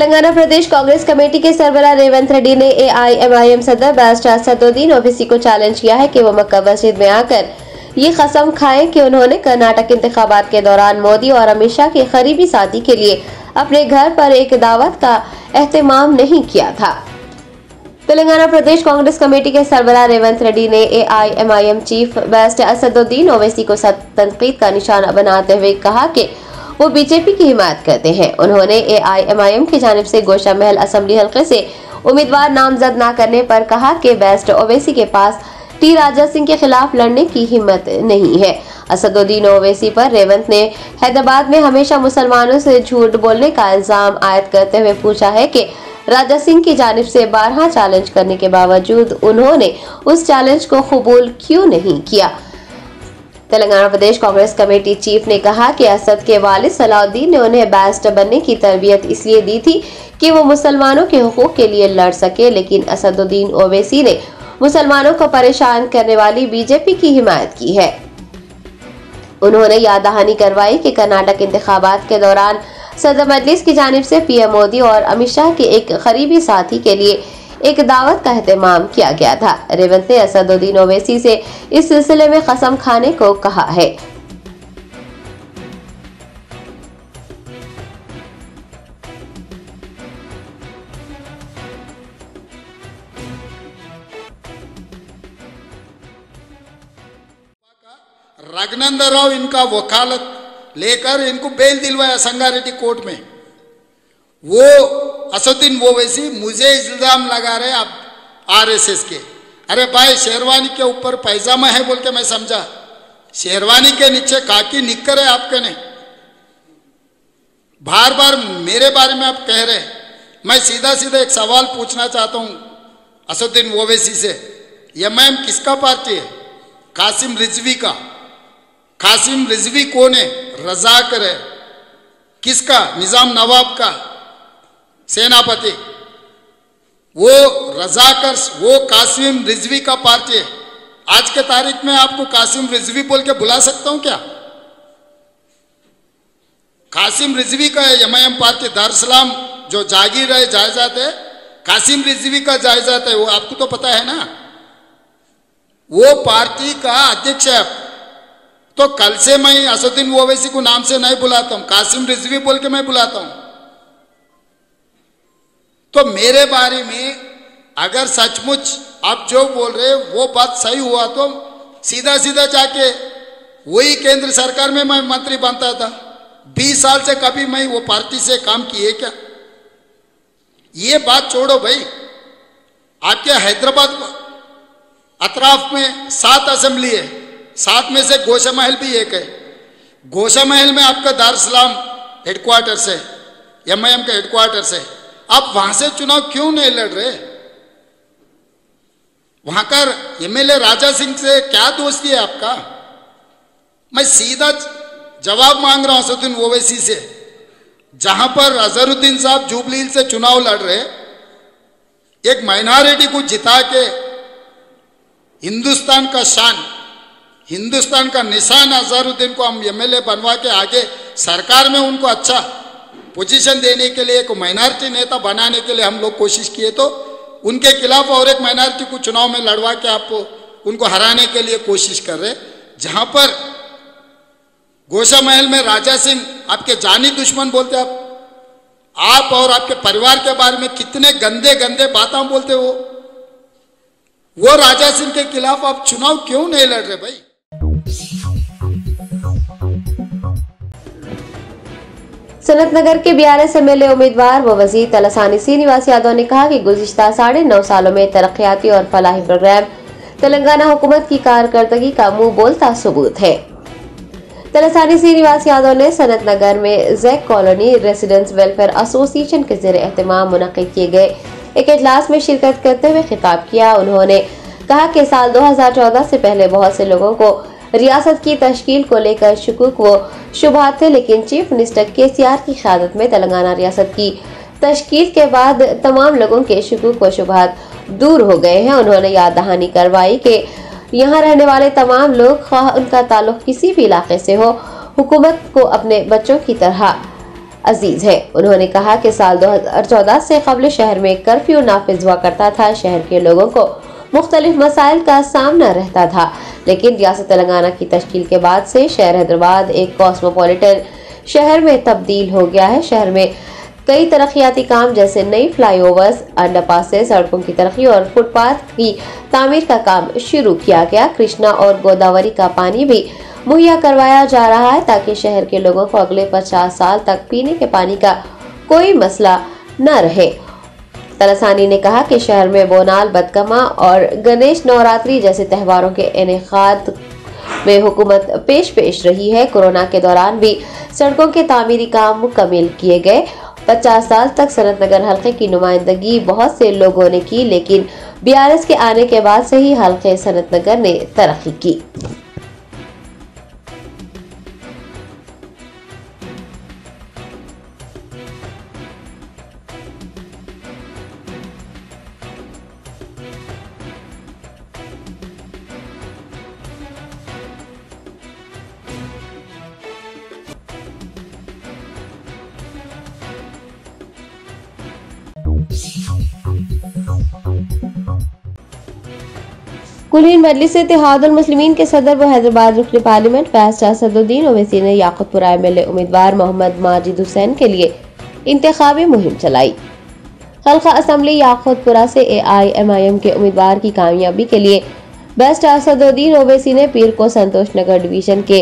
तेलंगाना प्रदेश Congress committee के सरबराह रेवंत रेड्डी ने AIMIM सदर बैरिस्टर असदुद्दीन ओवैसी को चैलेंज किया है कि वो मक्का मस्जिद में आकर ये कसम खाएं कि उन्होंने कर्नाटक इंतखाबात के दौरान मोदी और अमित शाह के करीबी साथी के लिए अपने घर पर एक दावत का एहतमाम नहीं किया था। तेलंगाना प्रदेश कांग्रेस कमेटी के सरबराह रेवंत रेड्डी ने AIMIM chief barrister Asaduddin Owaisi को तनकीद का निशाना बनाते हुए कहा कि वो बीजेपी की हिमायत करते हैं। उन्होंने AIMIM की जानिब से गोशा महल असेंबली हल्के से उम्मीदवार नामजद न करने पर कहा कि बैरिस्टर ओवैसी के पास T राजा सिंह के खिलाफ लड़ने की हिम्मत नहीं है। असदुद्दीन ओवैसी पर रेवंत ने हैदराबाद में हमेशा मुसलमानों से झूठ बोलने का इल्जाम आयद करते हुए पूछा है कि राजा सिंह की जानिब से 12 चैलेंज करने के बावजूद उन्होंने उस चैलेंज को कबूल क्यों नहीं किया। तेलंगाना प्रदेश कांग्रेस कमेटी चीफ ने कहा कि असद के वालिद सलाउद्दीन ने उन्हें बैरिस्टर बनने की तरबियत इसलिए दी थी कि वो मुसलमानों के हुकूक के लिए लड़ सके, लेकिन असदुद्दीन ओवैसी ने मुसलमानों को परेशान करने वाली बीजेपी की हिमायत की है। उन्होंने याद दहानी करवाई कि कर्नाटक इंतखाबात के दौरान सदर मजलिस की जानिब से PM मोदी और अमित शाह के एक करीबी साथी के लिए एक दावत का एहतमाम किया गया था। रेवंत ने असदुद्दीन ओवैसी से इस सिलसिले में कसम खाने को कहा है। रघुनंदन राव इनका वकालत लेकर इनको बेल दिलवाया संगारेड्डी कोर्ट में। वो असदुद्दीन ओवैसी मुझे इल्जाम लगा रहे आप RSS के। अरे भाई, शेरवानी के ऊपर पैजामा है बोल के मैं समझा, शेरवानी के नीचे काकी निक्कर है आपके नहीं। बार बार मेरे बारे में आप कह रहे। मैं सीधा सीधा एक सवाल पूछना चाहता हूं असदुद्दीन ओवैसी से। MIM किसका पार्टी है? कासिम रिजवी का। कासिम रिजवी कौन है? रजाकर है। किसका? निजाम नवाब का सेनापति। वो रजाकर, वो कासिम रिजवी का पार्टी है। आज के तारीख में आपको कासिम रिजवी बोल के बुला सकता हूं क्या? कासिम रिजवी का है MIM पार्टी। दारुसलाम जो जागीर है, जायजात है, कासिम रिजवी का जायजात है। वो आपको तो पता है ना। वो पार्टी का अध्यक्ष है। तो कल से मैं असदुद्दीन ओवैसी को नाम से नहीं बुलाता हूं, कासिम रिजवी बोल के मैं बुलाता हूं। तो मेरे बारे में अगर सचमुच आप जो बोल रहे वो बात सही हुआ तो सीधा सीधा जाके वही केंद्र सरकार में मैं मंत्री बनता था। 20 साल से कभी मैं वो पार्टी से काम किए क्या? ये बात छोड़ो भाई। आपके हैदराबाद अतराफ में 7 असेंबली है, 7 में से गोशा महल भी एक है। गोशा महल में आपका दारुसलाम हेडक्वार्टर्स है, MIM का हेडक्वार्टर्स है। आप वहां से चुनाव क्यों नहीं लड़ रहे? वहां का MLA राजा सिंह से क्या दोस्ती है आपका? मैं सीधा जवाब मांग रहा हूं असदुद्दीन ओवैसी से। जहां पर अजहरुद्दीन साहब जुबली हिल से चुनाव लड़ रहे, एक माइनॉरिटी को जिता के हिंदुस्तान का शान, हिंदुस्तान का निशान अजहरुद्दीन को हम MLA बनवा के आगे सरकार में उनको अच्छा पोजीशन देने के लिए, एक माइनॉरिटी नेता बनाने के लिए हम लोग कोशिश किए, तो उनके खिलाफ और एक माइनॉरिटी को चुनाव में लड़वा के आप उनको हराने के लिए कोशिश कर रहे। जहां पर गोशा महल में राजा सिंह आपके जानी दुश्मन बोलते, आप और आपके परिवार के बारे में कितने गंदे गंदे बातें बोलते हो। वो राजा सिंह के खिलाफ आप चुनाव क्यों नहीं लड़ रहे भाई? सनतनगर के BRS MLA उम्मीदवार व वजीर तलसानी श्रीनिवास यादव ने कहा कि गुज़िश्ता 9.5 सालों में तरक्याती और फलाही प्रोग्राम तेलंगाना हुकूमत की कारकर्दगी का मुंह बोलता सबूत है। तलसानी श्रीनिवास यादव ने सनतनगर में Jack colony residents welfare association के ज़रिए एहतमाम मुनक़िद किए गए एक इजलास में शिरकत करते हुए खिताब किया। उन्होंने कहा कि साल 2014 से पहले बहुत से लोगों को रियासत की तश्कील को लेकर शुकूक व शुबहात थे, लेकिन चीफ मिनिस्टर KCR की क़यादत में तेलंगाना रियासत की तश्कील के बाद तमाम लोगों के शुकूक व शुबहात दूर हो गए हैं। उन्होंने याद दहानी करवाई कि यहाँ रहने वाले तमाम लोग, ख्वाह उनका ताल्लुक किसी भी इलाके से हो, हुकूमत को अपने बच्चों की तरह अजीज है। उन्होंने कहा कि साल 2014 से कबल शहर में कर्फ्यू नाफिज हुआ करता था। शहर के लोगों को मुख्तलिफ मसाइल का सामना रहता था, लेकिन रियासत तेलंगाना की तश्कील के बाद से शहर हैदराबाद एक कॉस्मोपॉलिटन शहर में तब्दील हो गया है। शहर में कई तरक्याती काम जैसे नई फ्लाईओवर्स, अंडरपासेस, सड़कों की तरक्की और फुटपाथ की तामीर का काम शुरू किया गया। कृष्णा और गोदावरी का पानी भी मुहैया करवाया जा रहा है ताकि शहर के लोगों को अगले 50 साल तक पीने के पानी का कोई मसला न रहे। तलसानी ने कहा कि शहर में बोनाल, बदकमा और गणेश नवरात्रि जैसे त्योहारों के इनेकाद में हुकूमत पेश रही है। कोरोना के दौरान भी सड़कों के तामीरी काम मुकम्मल किए गए। 50 साल तक सनत नगर हल्के की नुमाइंदगी बहुत से लोगों ने की, लेकिन BRS के आने के बाद से ही हल्के सनत नगर ने तरक्की की। कुलीन मजलिस इत्तेहादुल मुस्लिमीन के सदर व हैदराबाद रुकन पार्लियामेंट बैरिस्टर असदुद्दीन ओवैसी ने याकूतपुरा MLA उम्मीदवार मोहम्मद माजिद हुसैन के लिए इंतखाबी मुहिम चलाई। हल्का असम्बली याकूतपुरा से AIMIM के उम्मीदवार की कामयाबी के लिए बैरिस्टर असदुद्दीन ओवैसी ने पीर को संतोष नगर डिवीजन के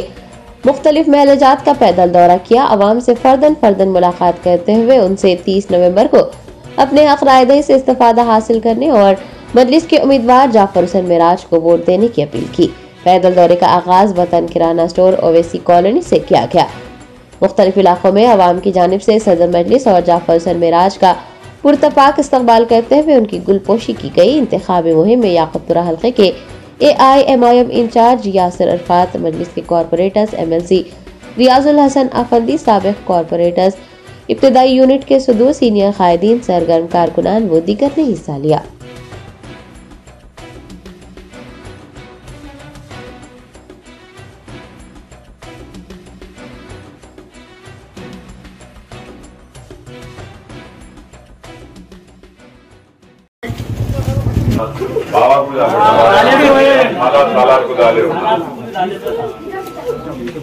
मुख्तलिफ महलजात का पैदल दौरा किया। अवाम से फर्दन मुलाकात करते हुए उनसे 30 नवंबर को अपने हक रायदही से इस्तेफादा हासिल करने और मजलिस के उम्मीदवार जाफर हुसैन मेराज को वोट देने की अपील की। पैदल दौरे का आगाज वतन किराना स्टोर ओवैसी कॉलोनी से किया गया। मुख्तलिफ इलाकों में अवाम की जानिब से सदर मजलिस और जाफर हुसैन मेराज का पुरतपाक इस्तकबाल करते हुए उनकी गुलपोशी की गई। इंतखाबी मुहिम में याकूतपुरा हल्के के AIMIM इंचार्ज यासिर अरफात, मजलिस के कॉरपोरेटर्स MLC रियाजुल हसन अफंदी, साबिक कॉरपोरेटर्स, इब्तदाई यूनिट के सदूर, सीनियर कायदीन, सरगर्म कारकुनान व दीगर ने हिस्सा लिया।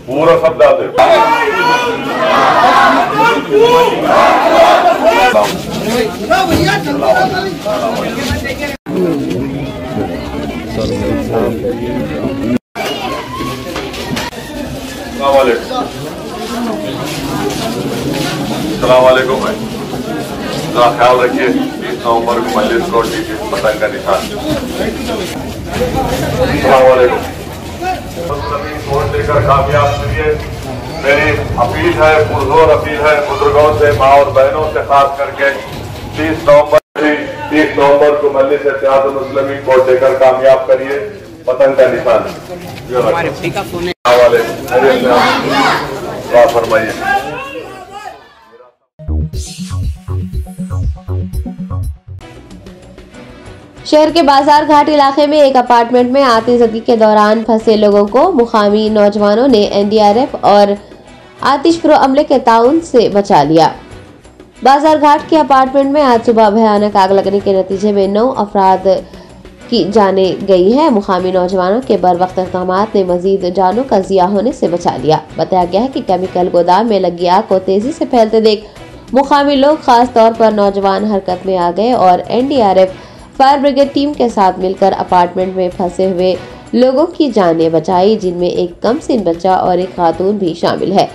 पूरा सब डाल दे। सलामवालेकुम भाई, जरा ख्याल रखिए। 30 नवंबर को मजलिस को पतंग का निशान। सलामवालेकुम। वोट देकर कामयाब करिए। मेरी अपील है, पुरजोर अपील है बुजुर्गों से, माँ और बहनों से, खास करके 30 नवंबर को मजलिस इत्तेहादुल मुस्लिमीन वोट देकर कामयाब करिए। पतंग का निशान फरमाइए। शहर के बाजार घाट इलाके में एक अपार्टमेंट में आतिशबाजी के दौरान फंसे लोगों को मुकामी नौजवानों ने NDRF और आतिशप्रो अमले के ताउन से बचा लिया। बाजार घाट के अपार्टमेंट में आज सुबह भयानक आग लगने के नतीजे में 9 अफराद की जानें गई हैं। मुकामी नौजवानों के बरवक्त इक़दामात ने मजीद जानों का ज़िया होने से बचा लिया। बताया गया है कि केमिकल गोदाम में लगी आग को तेजी से फैलते देख मुकामी लोग, खास तौर पर नौजवान, हरकत में आ गए और NDRF फायर ब्रिगेड टीम के साथ मिलकर अपार्टमेंट में फंसे हुए लोगों की जानें बचाई, जिनमें एक कमसिन बच्चा और एक खातून भी शामिल है।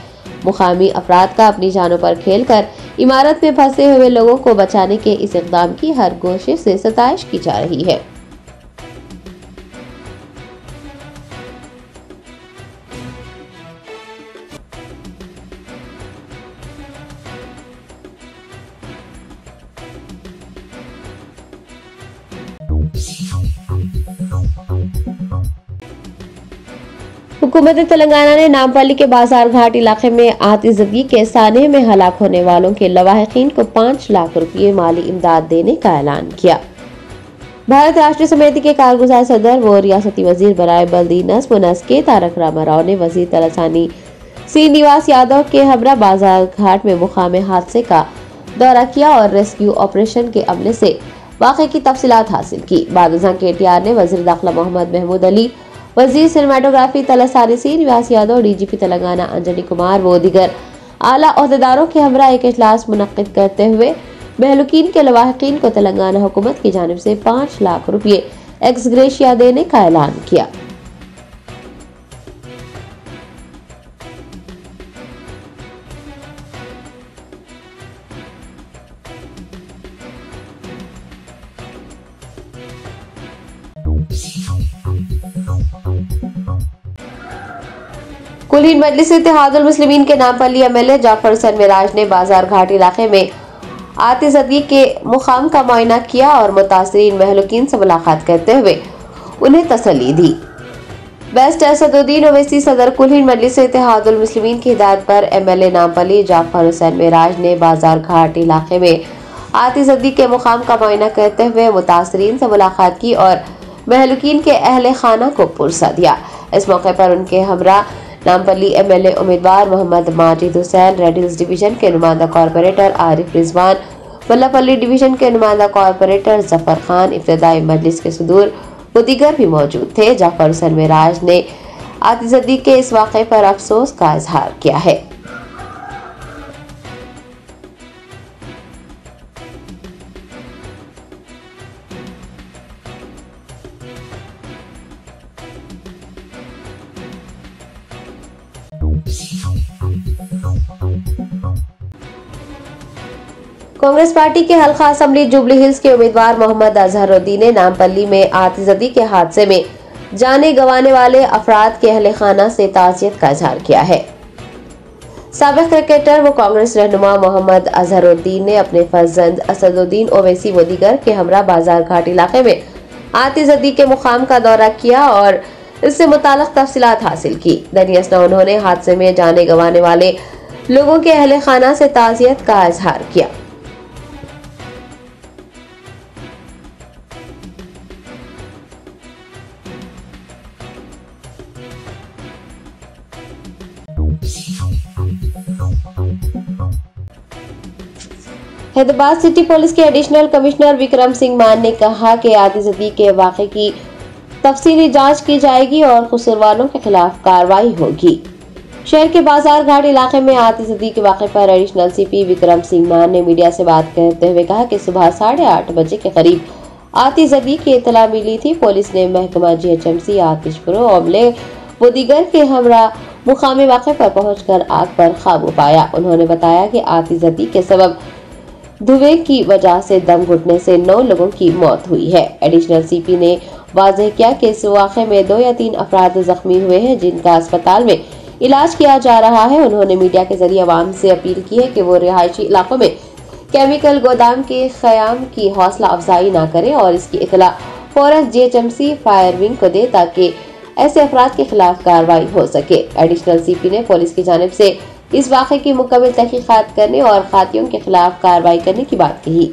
मुकामी अफराद का अपनी जानों पर खेलकर इमारत में फंसे हुए लोगों को बचाने के इस इक़दाम की हर गोशे से सताइश की जा रही है। हुकूमत तेलंगाना ने नामपल्ली के बाजार घाट इलाके में आतिशबाजी के सानहे में हलाक होने वालों के लवाहिकीन को 5 लाख रुपये माली इमदाद देने का ऐलान किया। भारत राष्ट्रीय समिति के कारगुजार सदर व रियासती वजीर बराए बल्दी नस्ब व नस्क तारक रामाराव ने वजीर तलसानी सी निवास यादव के हमरा बाजार घाट में मुकामी हादसे का दौरा किया और रेस्क्यू ऑपरेशन के अमले से वाक़े की तफसीलात हासिल की। बाद KTR ने वज़ीर दाखिला मोहम्मद महमूद अली, वज़ीर सिनेमाटोग्राफी तलसानी सी निवास यादव, DGP तेलंगाना अंजनी कुमार व दीगर आला अहदेदारों के हमरा एक इजलास मुनक्किद करते हुए महलूकीन के लवाहिकीन को तेलंगाना हुकूमत की जानिब से 5 लाख रुपये एक्स ग्रेशिया देने का ऐलान किया। कुलीन मजलिस इत्तेहादुल मुस्लिमीन के नामपल्ली MLA जाफर हुसैन मिराज ने बाजार घाट इलाके में आतिशदी के मुकाम का मुआयना किया और मुतासरीन महलूकीन से मुलाकात करते हुए उन्हें तसल्ली दी। बेस्ट असदुद्दीन ओवैसी सदर कुलीन मजलिस इत्तेहादुल मुस्लिमीन की हिदायत पर MLA नामपल्ली जाफर हुसैन मिराज ने बाजार घाट इलाके में आतिशदी के मुकाम का मुआयना करते हुए मुतासरीन से मुलाकात की और महलूकीन के अहले खाना को पुरसा दिया। इस मौके पर उनके हमरा नामपल्ली MLA उम्मीदवार Mohammed Majid Hussain, red hills division के नुमाइंदा कॉर्पोरेटर आरिफ रिजवान, मुल्लापल्ली डिवीजन के नुमाइंदा कॉर्पोरेटर जफर खान, इब्तिदाई मजलिस के सदूर व दीगर भी मौजूद थे। जाफर हुसैन मिराज ने आतिशदी के इस वाक़े पर अफसोस का इजहार किया है। कांग्रेस पार्टी के हल्का असम्बली जुबली हिल्स के उम्मीदवार मोहम्मद अजहरुद्दीन ने नामपल्ली में आतिशदी के हादसे में जाने गंवाने वाले अफराद के अहले खाना से ताज़ियत का इजहार किया है। साबिक क्रिकेटर व कांग्रेस रहनुमा मोहम्मद अजहरुद्दीन ने अपने फर्जंद असदुद्दीन ओवैसी व दीगर के हमरा बाजार घाट इलाके में आतिशदी के मुकाम का दौरा किया और इससे मुताल्लिक तफसीलात हासिल की। दनियसना उन्होंने हादसे में जाने गंवाने वाले लोगों के अहले खाना से ताज़ियत का इजहार किया। हैदराबाद सिटी पुलिस के एडिशनल कमिश्नर विक्रम सिंह मान ने कहा कि आतिशदी के वाक़े की तफसीली जांच की जाएगी और कसूरवारों के खिलाफ कार्रवाई होगी। शहर के बाजार घाट इलाके में आतिशदी के वाक़े पर एडिशनल CP विक्रम सिंह मान ने मीडिया से बात करते हुए कहा कि सुबह 8:30 बजे के करीब आतिशदी की इत्तला मिली थी। पुलिस ने महकमा GHMC, आतिशपुर अमले व दीगर के हमरा मुकामी वाक़े पर पहुंचकर आग पर काबू पाया। उन्होंने बताया कि आतिशदी के सबब धुएं की वजह से दम घुटने से 9 लोगों की मौत हुई है। एडिशनल CP ने वाज़ेह किया कि इस वाक़े में 2 या 3 अफराद जख्मी हुए हैं जिनका अस्पताल में इलाज किया जा रहा है। उन्होंने मीडिया के जरिए आवाम से अपील की है कि वो रिहायशी इलाकों में केमिकल गोदाम के क़याम की हौसला अफजाई न करें और इसकी इत्तला फौरन GHMC फायर विंग को दे ताकि ऐसे अफराद के खिलाफ कार्रवाई हो सके। एडिशनल CP ने पुलिस की जानिब से इस वाक़े की मुकम्मल तहकीकात करने और खातियों के खिलाफ कार्रवाई करने की बात कही।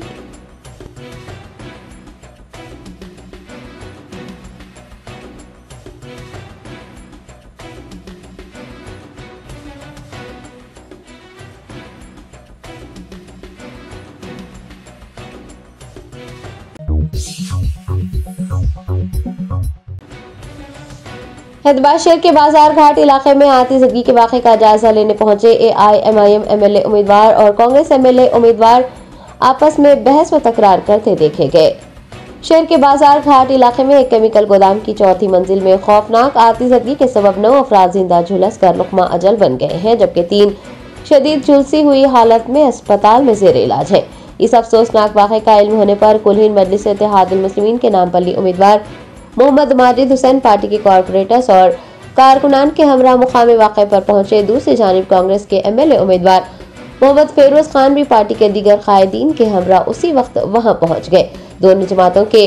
हैदराबाद शहर के बाजार घाट इलाके में आतिशदी के वाक़े का जायजा लेने पहुंचे AIMIM MLA उम्मीदवार और कांग्रेस MLA उम्मीदवार आपस में बहस व तकरार करते देखे गए। शहर के बाजार घाट इलाके में एक केमिकल गोदाम की 4थी मंजिल में खौफनाक आतिशदी के सबब 9 अफराद जिंदा झुलस कर लुक़मा अजल बन गए हैं, जबकि 3 शदीद झुलसी हुई हालत में अस्पताल में ज़ेर इलाज है। इस अफसोसनाक वाक़े का इल्म होने पर कुलीन मजलिस इत्तेहादुल मुस्लिमीन के नामपल्ली उम्मीदवार मोहम्मद माजिद हुसैन, पार्टी के कॉर्पोरेटर्स और कारकुनान के हमरा मुकामी वाक़े पर पहुंचे। दूसरी जानिब कांग्रेस के MLA उम्मीदवार मोहम्मद फेरोज खान भी पार्टी के दीगर कायदीन के हमरा उसी वक्त वहां पहुंच गए। दोनों जमातों के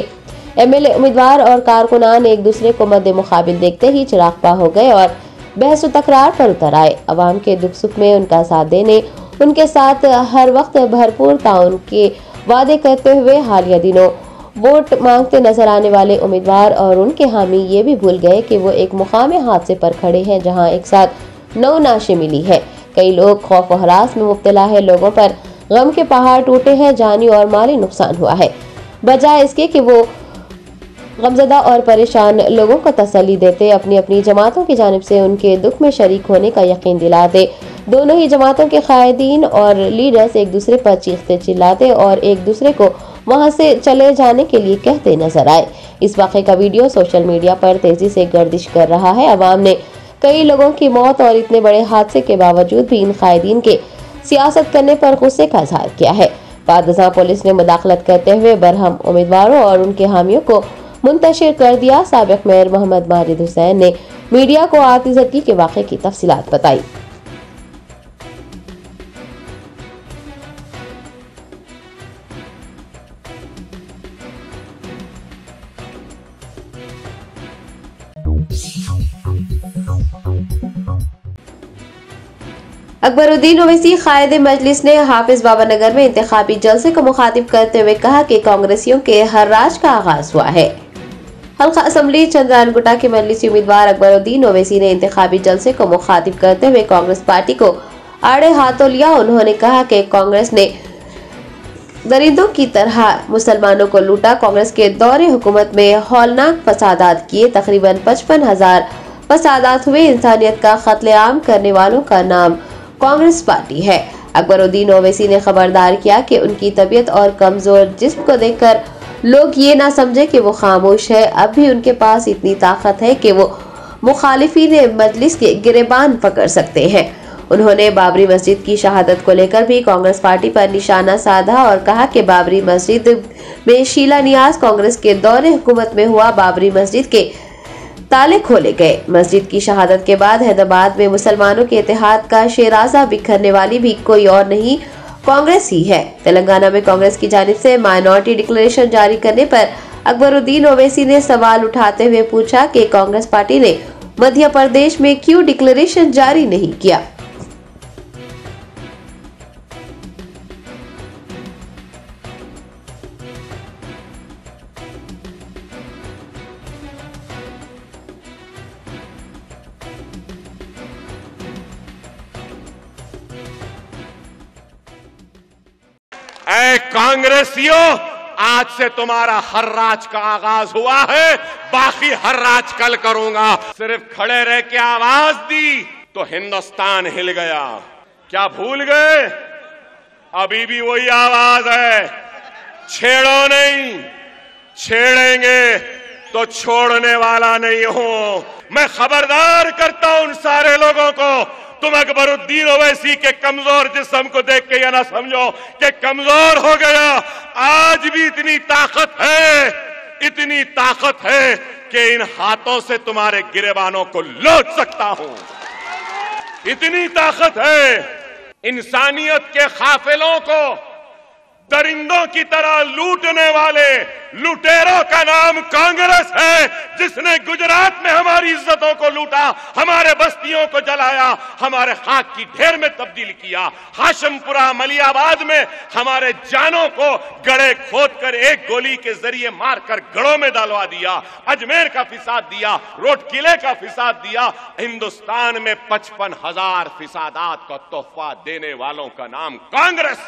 MLA उम्मीदवार और कारकुनान एक दूसरे को मद्दे मुकाबिल देखते ही चिरागपा हो गए और बहस व तकरार पर उतर आए। अवाम के दुख सुख में उनका साथ देने, उनके साथ हर वक्त भरपूर ताउन के वादे करते हुए हालिया दिनों वोट मांगते नजर आने वाले उम्मीदवार और उनके हामी ये भी भूल गए कि वो एक मुकामी हादसे पर खड़े हैं जहां एक साथ 9 नाशें मिली है। कई लोग खौफ और हरास में मुब्तला है। लोगों पर गम के पहाड़ टूटे हैं। जानी और माली नुकसान हुआ है। बजाय इसके कि वो गमज़दा और परेशान लोगों को तसल्ली देते, अपनी अपनी जमातों की जानिब से उनके दुख में शरीक होने का यकीन दिलाते। दोनों ही जमातों के कायदीन और लीडर्स एक दूसरे पर चीखते चिल्लाते और एक दूसरे को वहां से चले जाने के लिए कहते नजर आए। इस वाक़े का वीडियो सोशल मीडिया पर तेजी से गर्दिश कर रहा है। अवाम ने कई लोगों की मौत और इतने बड़े हादसे के बावजूद भी इन कायदीन के सियासत करने पर गुस्से का इजहार किया है। बाद पुलिस ने मुदाखलत करते हुए बरहम उम्मीदवारों और उनके हामियों को मुंतशिर कर दिया। साबिक मेयर मोहम्मद माजिद हुसैन ने मीडिया को आतिशज़दगी के वाक़े की तफसीलात बताई। अकबरुद्दीन ओवैसी कायदे मजलिस ने हाफिज बाबा नगर में इंतखाबी जलसे को मुखातिब करते हुए कहा कि कांग्रेसियों के हर्राज का आगाज हुआ है। हल्का असम्बली चंद्रानगुटा के मजलिसी उम्मीदवार अकबरुद्दीन ओवैसी ने इंतखाबी जलसे को मुखातिब करते हुए कांग्रेस पार्टी को आड़े हाथों लिया। उन्होंने कहा कि कांग्रेस ने दरिंदों की तरह मुसलमानों को लूटा। कांग्रेस के दौरे हुकूमत में हौलनाक फसादात किए। तकरीबन 55,000 फसादात हुए। इंसानियत का कत्लेआम करने वालों का नाम कांग्रेस पार्टी है। अकबरुद्दीन ओवैसी ने खबरदार किया कि उनकी तबीयत और कमजोर जिस्म को देखकर लोग ये ना समझे कि वो खामोश है। अब भी उनके पास इतनी ताकत है कि वो मुखालिफीन मजलिस के गिरेबान पकड़ सकते हैं। उन्होंने बाबरी मस्जिद की शहादत को लेकर भी कांग्रेस पार्टी पर निशाना साधा और कहा कि बाबरी मस्जिद में शीला नियाज कांग्रेस के दौरे हुकूमत में हुआ। बाबरी मस्जिद के ताले खोले गए। मस्जिद की शहादत के बाद हैदराबाद में मुसलमानों के इत्तेहाद का शेराजा बिखरने वाली भी कोई और नहीं, कांग्रेस ही है। तेलंगाना में कांग्रेस की जानिब से माइनॉरिटी डिक्लेरेशन जारी करने पर अकबरुद्दीन ओवैसी ने सवाल उठाते हुए पूछा कि कांग्रेस पार्टी ने मध्य प्रदेश में क्यों डिक्लेरेशन जारी नहीं किया। ऐ कांग्रेसियों, आज से तुम्हारा हर राज का आगाज हुआ है। बाकी हर राज कल करूंगा। सिर्फ खड़े रह के आवाज दी तो हिंदुस्तान हिल गया। क्या भूल गए? अभी भी वही आवाज है। छेड़ो नहीं, छेड़ेंगे तो छोड़ने वाला नहीं हूं। मैं खबरदार करता हूं उन सारे लोगों को, तुम अकबरुद्दीन ओवैसी के कमजोर जिस्म को देख के यह ना समझो कि कमजोर हो गया। आज भी इतनी ताकत है कि इन हाथों से तुम्हारे गिरेबानों को लौट सकता हूं। इतनी ताकत है। इंसानियत के काफिलों को दरिंदों की तरह लूटने वाले लुटेरों का नाम कांग्रेस है, जिसने गुजरात में हमारी इज्जतों को लूटा, हमारे बस्तियों को जलाया, हमारे खाक की ढेर में तब्दील किया। हाशमपुरा मलियाबाद में हमारे जानों को गड़े खोद कर एक गोली के जरिए मारकर गड़ों में डालवा दिया। अजमेर का फिसाद दिया, रोड किले का फिसाद दिया। हिंदुस्तान में 55,000 फिसादात का तोहफा देने वालों का नाम कांग्रेस।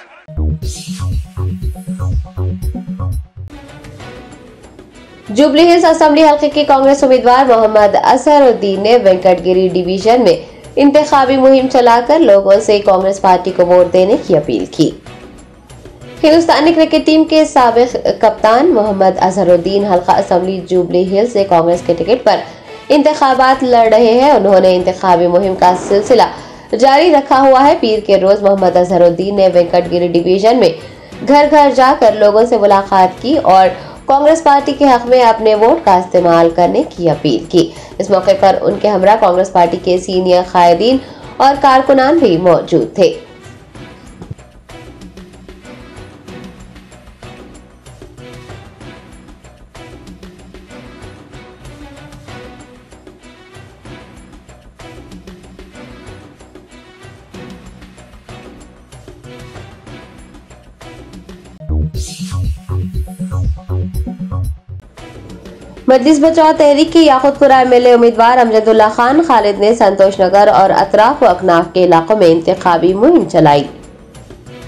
जुबली हिल्स असेंबली हल्के के कांग्रेस उम्मीदवार मोहम्मद अजहरुद्दीन ने वेंकटगिरी डिवीजन में इंतखाबी मुहिम चलाकर लोगों से कांग्रेस पार्टी को वोट देने की अपील की। हिंदुस्तानी क्रिकेट टीम के साबिक कप्तान मोहम्मद अजहरुद्दीन हल्का असेंबली जुबली हिल्स से कांग्रेस के टिकट पर इंतखाबात लड़ रहे हैं। उन्होंने इंतखाबी मुहिम का सिलसिला जारी रखा हुआ है। पीर के रोज मोहम्मद अजहरुद्दीन ने वेंकटगिरी डिवीजन में घर घर जाकर लोगों से मुलाकात की और कांग्रेस पार्टी के हक में अपने वोट का इस्तेमाल करने की अपील की। इस मौके पर उनके हमरा कांग्रेस पार्टी के सीनियर कायदीन और कारकुनान भी मौजूद थे। मजलिस बचाओ तहरीक के याकूतपुरा एमएलए उम्मीदवार अमजदुल्ला खान खालिद ने संतोष नगर और अतराफ व अकनाफ के इलाकों में इंतखाबी मुहिम चलाई।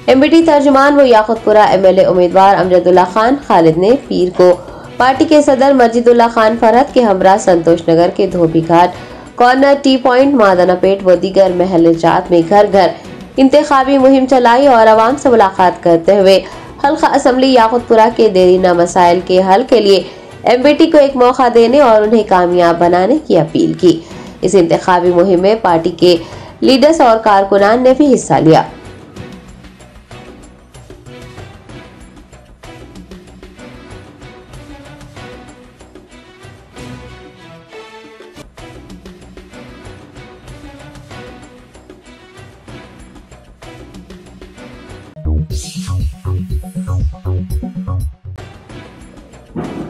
एमबीटी तर्जुमान व याकूतपुरा एमएलए उम्मीदवार अमजदुल्ला खान खालिद ने पीर को पार्टी के सदर मजिदुल्ला खान फरहत के हमरा संतोष नगर के धोबी घाट, कॉर्नर, टी पॉइंट, मादानापेट व दीगर महल जात में घर घर इंतखाबी मुहिम चलाई और आवाम से मुलाकात करते हुए हल्का असम्बली याकूतपुरा के देरीना मसाइल के हल के लिए एमबीटी को एक मौका देने और उन्हें कामयाब बनाने की अपील की। इस इंतखाबी मुहिम में पार्टी के लीडर्स और कारकुनान ने भी हिस्सा लिया।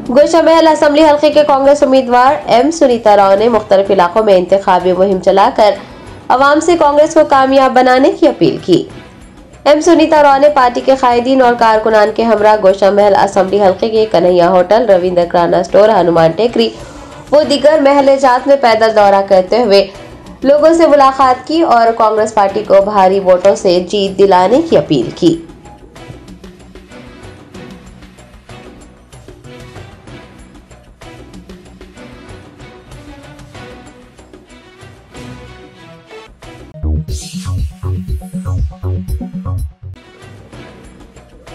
गोशामहल असम्बली हल्के के कांग्रेस उम्मीदवार एम सुनीता राव ने मुख्तलिफ इलाकों में इंतखाबी मुहिम चलाकर अवाम से कांग्रेस को कामयाब बनाने की अपील की। एम सुनीता राव ने पार्टी के कायदीन और कारकुनान के हमरा गोशामहल असम्बली हल्के के कन्हैया होटल, रविंद्र किराना स्टोर, हनुमान टेकरी वो दीगर महल जात में पैदल दौरा करते हुए लोगों से मुलाकात की और कांग्रेस पार्टी को भारी वोटों से जीत दिलाने की अपील की।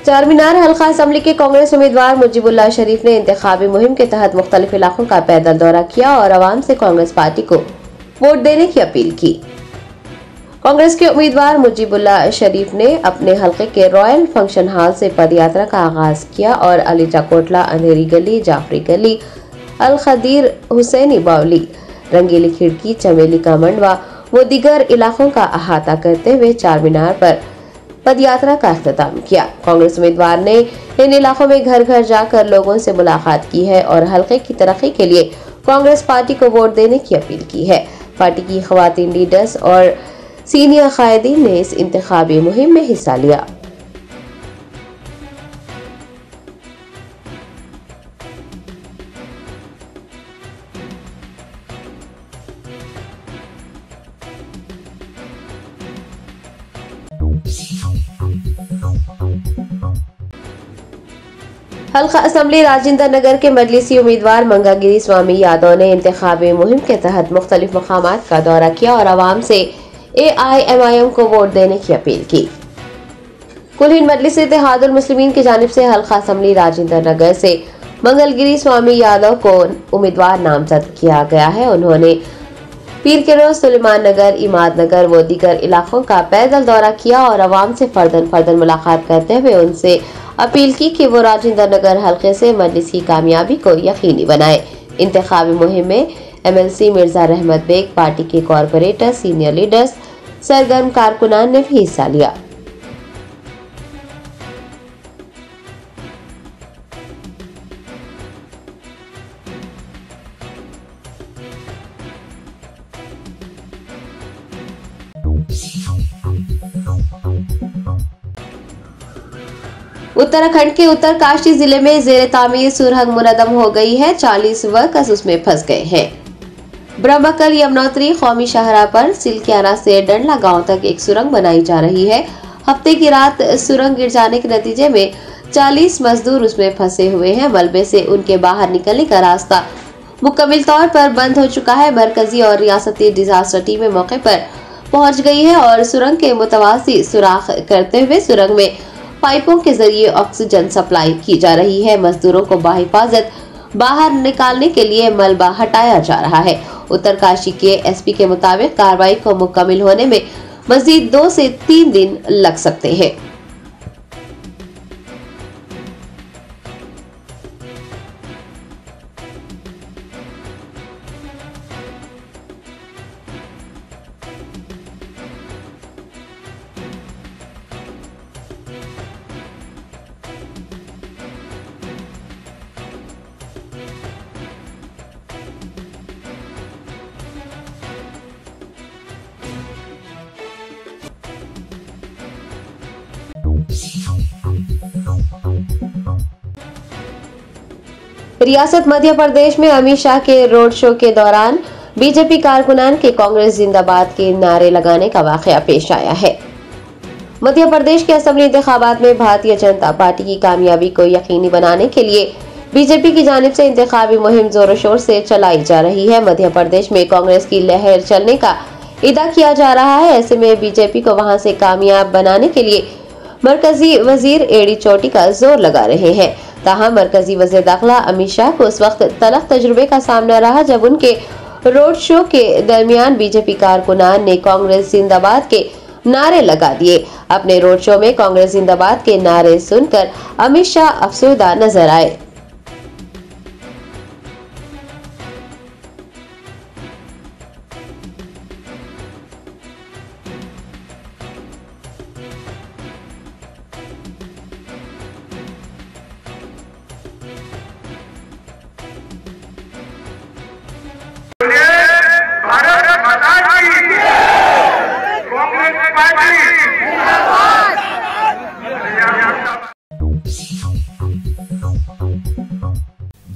चारमीनार हल्का असम्बली के कांग्रेस उम्मीदवार मुजीबुल्लाह शरीफ ने इंतखाबी मुहिम के तहत मुख्तलिफ इलाकों का पैदल दौरा किया और आवाम से कांग्रेस पार्टी को वोट देने की अपील की। कांग्रेस के उम्मीदवार मुजीबुल्लाह शरीफ ने अपने हल्के के रॉयल फंक्शन हॉल से पदयात्रा का आगाज किया और अलीजा कोटला, अंधेरी गली, जाफरी गली, अल खदीर, हुसैनी बावली, रंगीली खिड़की, चमेली का मंडवा वो दीगर इलाकों का अहाता करते हुए चारमीनार पर पदयात्रा का अख्ताम किया। कांग्रेस उम्मीदवार ने इन इलाकों में घर घर जाकर लोगों से मुलाकात की है और हल्के की तरक्की के लिए कांग्रेस पार्टी को वोट देने की अपील की है। पार्टी की खवातीन लीडर्स और सीनियर कायदीन ने इस इंतखाबी मुहिम में हिस्सा लिया। हल्का असम्बली राजेंद्र नगर के मजलिसी उम्मीदवार मंगागिरी स्वामी यादव ने इंतखाबी मुहिम के तहत मुख्तलिफ मकामात का दौरा किया और आवाम से AIMIM को वोट देने की अपील की। कुल हिंद मजलिस इत्तेहादुल मुस्लिमीन की जानिब से हल्का असम्बली राजेंद्र नगर से मंगलगिरी स्वामी यादव को उम्मीदवार नामजद किया गया है। उन्होंने पीर के रोज, सुलेमान नगर, इमाद नगर व दीगर इलाकों का पैदल दौरा किया और आवाम से फर्दन मुलाकात करते हुए उनसे अपील की कि वो राजेंद्र नगर हल्के से मजलिस की कामयाबी को यकीनी बनाए। इंतखाबी मुहिम में MLC मिर्जा रहमत बेग, पार्टी के कॉरपोरेटर, सीनियर लीडर्स, सरगर्म कारकुनान ने भी हिस्सा लिया। उत्तराखंड के उत्तरकाशी जिले में जेर तामीर सुरंग मुनद्दम हो गई है। 40 वर्कर्स उसमें फंस गए हैं। ब्रह्मकल यमुनोत्री कौमी शाहराह पर सिलकियाना से डंडला गांव तक एक सुरंग बनाई जा रही है। हफ्ते की रात सुरंग गिर जाने के नतीजे में 40 मजदूर उसमें फंसे हुए हैं। मलबे से उनके बाहर निकलने का रास्ता मुकम्मल तौर पर बंद हो चुका है। मरकजी और रियासती डिजास्टर टीमें मौके पर पहुंच गई है और सुरंग के मुतवासी सुराख करते हुए सुरंग में पाइपों के जरिए ऑक्सीजन सप्लाई की जा रही है। मजदूरों को बाहिफाजत बाहर निकालने के लिए मलबा हटाया जा रहा है। उत्तरकाशी के SP के मुताबिक कार्रवाई को मुकम्मल होने में मजीद 2 से 3 दिन लग सकते हैं। रियासत मध्य प्रदेश में अमित शाह के रोड शो के दौरान बीजेपी कारकुनान के कांग्रेस जिंदाबाद के नारे लगाने का वाकया पेश आया है। मध्य प्रदेश के असेंबली इंतखाबात में भारतीय जनता पार्टी की कामयाबी को यकीनी बनाने के लिए बीजेपी की जानिब से इंतखाबी मुहिम जोरों शोर से चलाई जा रही है। मध्य प्रदेश में कांग्रेस की लहर चलने का इदा किया जा रहा है। ऐसे में बीजेपी को वहां से कामयाब बनाने के लिए मरकजी वजीर एडी चोटी का जोर लगा रहे हैं। ताहम मरकजी वजीर दाखिला अमित शाह को उस वक्त तलख तजुर्बे का सामना रहा जब उनके रोड शो के दरमियान बीजेपी कारकुनान ने कांग्रेस जिंदाबाद के नारे लगा दिए। अपने रोड शो में कांग्रेस जिंदाबाद के नारे सुनकर अमित शाह अफसरदा नजर आए।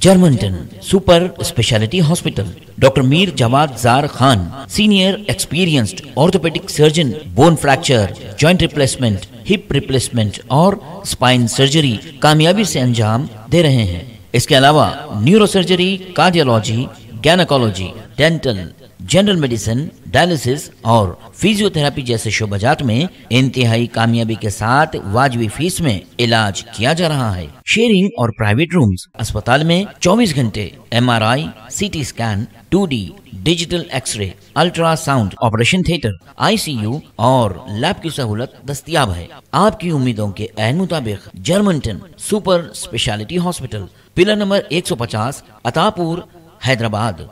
Germanten super speciality hospital, doctor Mir Jawad Zar Khan, senior experienced orthopaedic surgeon, bone fracture, joint replacement, hip replacement और स्पाइन सर्जरी कामयाबी से अंजाम दे रहे हैं। इसके अलावा neuro surgery, cardiology, gynaecology, dental, general medicine, dialysis और फिजियोथेरेपी जैसे शोबाजात में इंतहाई कामयाबी के साथ वाजिबी फीस में इलाज किया जा रहा है। शेयरिंग और प्राइवेट रूम्स, अस्पताल में 24 घंटे MRI, CT scan, 2D digital x-ray, ultrasound, operation theatre, ICU और लैब की सहूलत दस्तयाब है। आपकी उम्मीदों के ऐन मुताबिक Germanten super speciality hospital, pillar number 150, Attapur, Hyderabad.